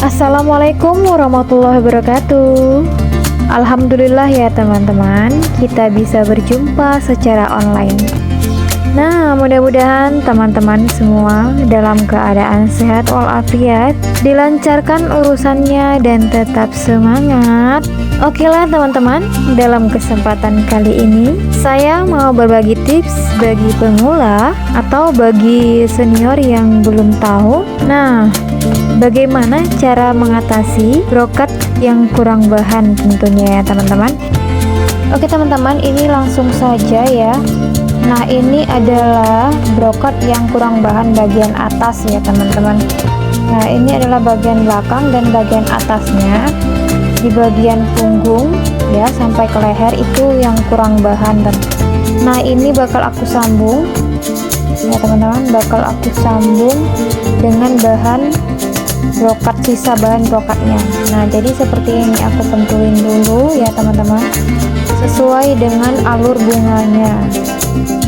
Assalamualaikum warahmatullahi wabarakatuh. Alhamdulillah ya teman-teman, kita bisa berjumpa secara online. Nah, mudah-mudahan teman-teman semua dalam keadaan sehat walafiat, dilancarkan urusannya dan tetap semangat. Oke lah teman-teman, dalam kesempatan kali ini saya mau berbagi tips bagi pemula atau bagi senior yang belum tahu. Nah, bagaimana cara mengatasi brokat yang kurang bahan tentunya ya teman-teman. Oke teman-teman, ini langsung saja ya. Nah, ini adalah brokat yang kurang bahan bagian atas ya teman-teman. Nah, ini adalah bagian belakang dan bagian atasnya. Di bagian punggung ya sampai ke leher itu yang kurang bahan. Nah, ini bakal aku sambung ya teman-teman, bakal aku sambung dengan bahan brokat, sisa bahan brokatnya. Nah, jadi seperti ini aku pentulin dulu ya teman-teman, sesuai dengan alur bunganya.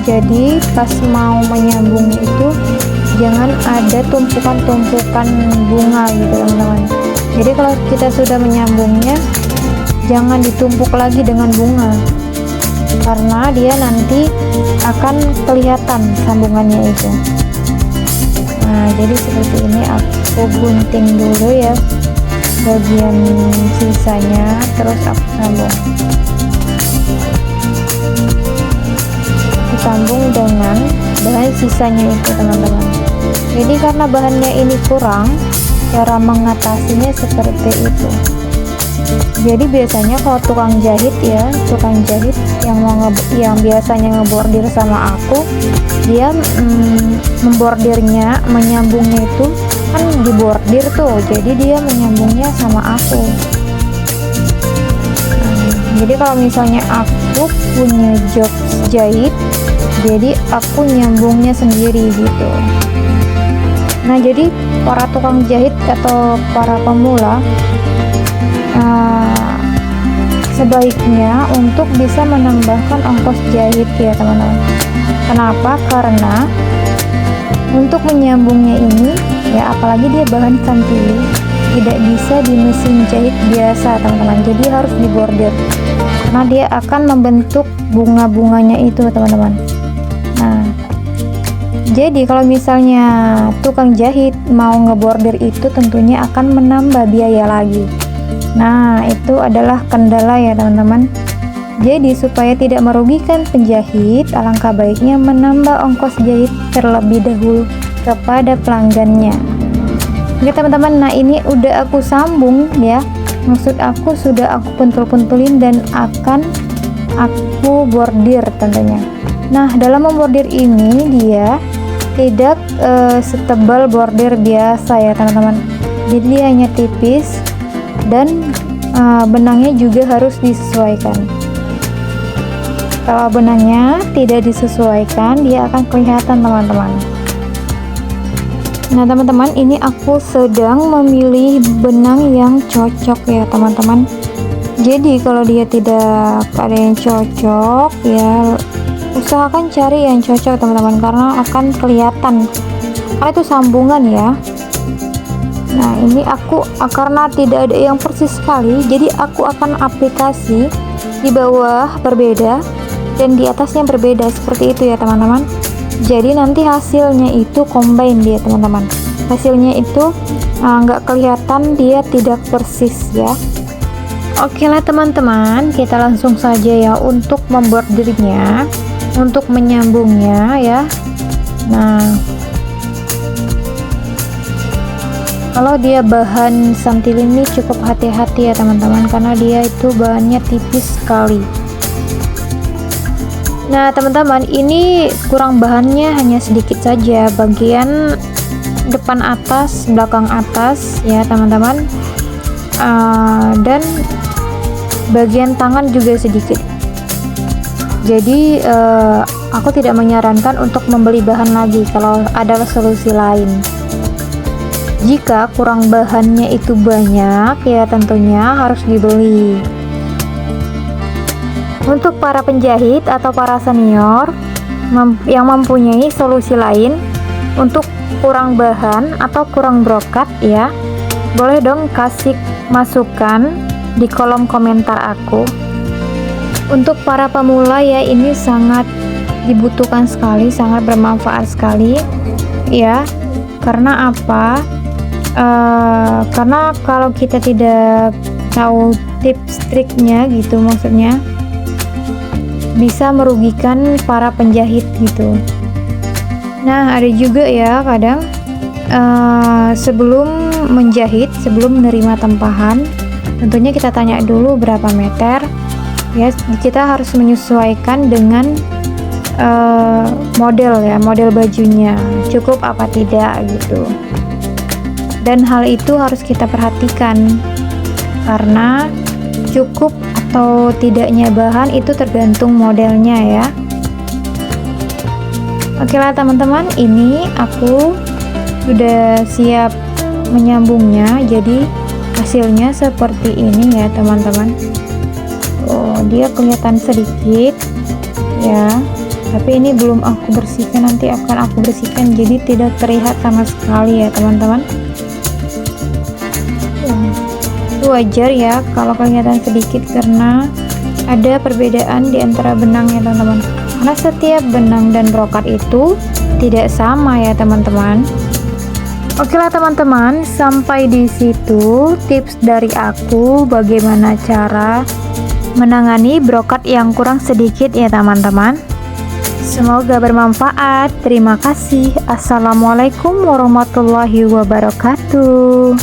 Jadi pas mau menyambungnya itu jangan ada tumpukan-tumpukan bunga gitu teman-teman. Jadi kalau kita sudah menyambungnya, jangan ditumpuk lagi dengan bunga, karena dia nanti akan kelihatan sambungannya itu. Nah, jadi seperti ini aku gunting dulu ya bagian sisanya, terus aku sambung. Disambung dengan bahan sisanya itu teman-teman. Jadi karena bahannya ini kurang, cara mengatasinya seperti itu. Jadi biasanya kalau tukang jahit yang biasanya ngebordir sama aku, dia membordirnya, menyambungnya itu kan dibordir tuh, jadi dia menyambungnya sama aku. Jadi kalau misalnya aku punya job jahit, jadi aku nyambungnya sendiri gitu. Nah, jadi para tukang jahit atau para pemula sebaiknya untuk bisa menambahkan ongkos jahit ya teman-teman. Kenapa? Karena untuk menyambungnya ini ya, apalagi dia bahan santili, tidak bisa di mesin jahit biasa teman-teman, jadi harus dibordir karena dia akan membentuk bunga-bunganya itu teman-teman. Nah, jadi kalau misalnya tukang jahit mau ngebordir itu tentunya akan menambah biaya lagi. Nah, itu adalah kendala ya teman-teman. Jadi supaya tidak merugikan penjahit, alangkah baiknya menambah ongkos jahit terlebih dahulu kepada pelanggannya. Oke teman-teman, nah ini udah aku sambung ya. Maksud aku sudah aku pentul-pentulin dan akan aku bordir tentunya. Nah, dalam membordir ini dia tidak setebal bordir biasa ya teman-teman. Jadi dia hanya tipis dan benangnya juga harus disesuaikan. Kalau benangnya tidak disesuaikan, dia akan kelihatan teman-teman. Nah teman-teman, ini aku sedang memilih benang yang cocok ya teman-teman. Jadi kalau dia tidak ada yang cocok ya, usahakan cari yang cocok teman-teman, karena akan kelihatan, karena itu sambungan ya. Nah, ini aku karena tidak ada yang persis sekali, jadi aku akan aplikasi di bawah berbeda dan di atasnya berbeda, seperti itu ya teman-teman. Jadi nanti hasilnya itu combine dia teman-teman, hasilnya itu nggak kelihatan, dia tidak persis ya. Oke lah teman-teman, kita langsung saja ya untuk membordirnya, untuk menyambungnya ya. Nah, kalau dia bahan santil ini cukup hati-hati ya teman-teman, karena dia itu bahannya tipis sekali. Nah teman-teman, ini kurang bahannya hanya sedikit saja, bagian depan atas, belakang atas ya teman-teman, dan bagian tangan juga sedikit. Jadi aku tidak menyarankan untuk membeli bahan lagi kalau ada solusi lain. Jika kurang bahannya itu banyak ya tentunya harus dibeli. Untuk para penjahit atau para senior yang mempunyai solusi lain untuk kurang bahan atau kurang brokat ya, Boleh dong kasih masukan di kolom komentar aku. Untuk para pemula ya, ini sangat dibutuhkan sekali, sangat bermanfaat sekali ya. Karena apa? Karena kalau kita tidak tahu tips triknya gitu, maksudnya bisa merugikan para penjahit gitu. Nah, ada juga ya kadang sebelum menjahit, sebelum menerima tempahan, tentunya kita tanya dulu berapa meter ya. Kita harus menyesuaikan dengan model ya, model bajunya cukup apa tidak gitu. Dan hal itu harus kita perhatikan, karena cukup atau tidaknya bahan itu tergantung modelnya ya. Oke lah teman-teman, ini aku sudah siap menyambungnya, jadi hasilnya seperti ini ya teman-teman. Oh, dia kelihatan sedikit ya, tapi ini belum aku bersihkan, nanti akan aku bersihkan, jadi tidak terlihat sama sekali ya teman-teman. Itu wajar ya kalau kelihatan sedikit, karena ada perbedaan di antara benang ya teman-teman, karena setiap benang dan brokat itu tidak sama ya teman-teman. Oke lah teman-teman, sampai di situ tips dari aku bagaimana cara menangani brokat yang kurang sedikit ya teman-teman. Semoga bermanfaat. Terima kasih. Assalamualaikum warahmatullahi wabarakatuh.